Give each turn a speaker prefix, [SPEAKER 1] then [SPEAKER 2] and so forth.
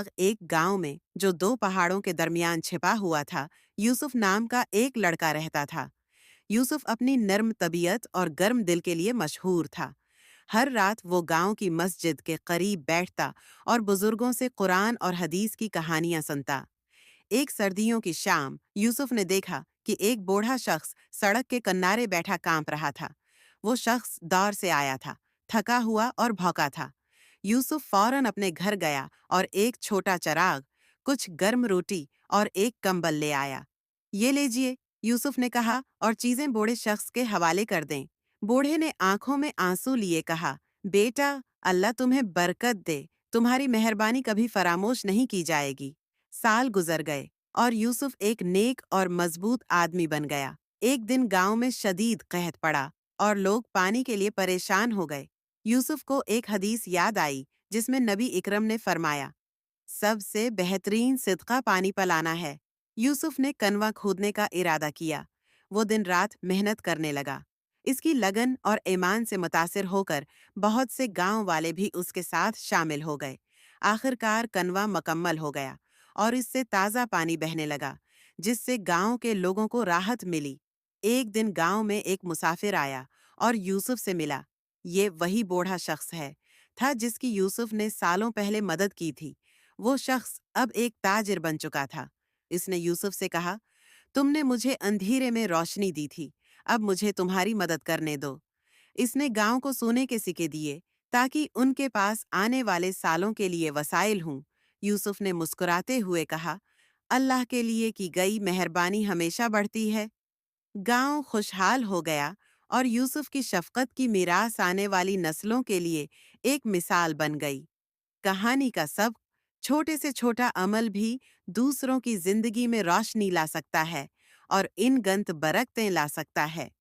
[SPEAKER 1] बाग एक गांव में, जो दो पहाड़ों के दरमियान छिपा हुआ था, यूसुफ नाम का एक लड़का रहता था। यूसुफ अपनी नर्म तबीयत और गर्म दिल के लिए मशहूर था। हर रात वो गांव की मस्जिद के करीब बैठता और बुजुर्गों से कुरान और हदीस की कहानियां सुनता। एक सर्दियों की शाम यूसुफ ने देखा कि एक बूढ़ा शख्स सड़क के किनारे बैठा कांप रहा था। वो शख्स दौर से आया था, थका हुआ और भौंका था। यूसुफ फौरन अपने घर गया और एक छोटा चराग, कुछ गर्म रोटी और एक कंबल ले आया। ये लीजिए, यूसुफ ने कहा, और चीजें बूढ़े शख्स के हवाले कर दें। बूढ़े ने आंखों में आंसू लिए कहा, बेटा, अल्लाह तुम्हें बरकत दे, तुम्हारी मेहरबानी कभी फरामोश नहीं की जाएगी। साल गुजर गए और यूसुफ एक नेक और मजबूत आदमी बन गया। एक दिन गांव में शदीद कहत पड़ा और लोग पानी के लिए परेशान हो गए। यूसुफ को एक हदीस याद आई जिसमें नबी इकरम ने फरमाया, सबसे बेहतरीन सिदका पानी पिलाना है। यूसुफ ने कनवा खोदने का इरादा किया। वो दिन रात मेहनत करने लगा। इसकी लगन और ईमान से मुतासिर होकर बहुत से गांव वाले भी उसके साथ शामिल हो गए। आखिरकार कनवा मुकम्मल हो गया और इससे ताज़ा पानी बहने लगा, जिससे गांव के लोगों को राहत मिली। एक दिन गांव में एक मुसाफिर आया और यूसुफ से मिला। ये वही बूढ़ा शख्स था जिसकी यूसुफ ने सालों पहले मदद की थी। वो शख्स अब एक ताजिर बन चुका था। इसने यूसुफ से कहा, तुमने मुझे अंधेरे में रोशनी दी थी, अब मुझे तुम्हारी मदद करने दो। इसने गांव को सोने के सिक्के दिए ताकि उनके पास आने वाले सालों के लिए वसाइल हों। यूसुफ ने मुस्कुराते हुए कहा, अल्लाह के लिए की गई मेहरबानी हमेशा बढ़ती है। गांव खुशहाल हो गया और यूसुफ की शफकत की मीरास आने वाली नस्लों के लिए एक मिसाल बन गई। कहानी का सब छोटे से छोटा अमल भी दूसरों की जिंदगी में रोशनी ला सकता है और इन गंत बरकतें ला सकता है।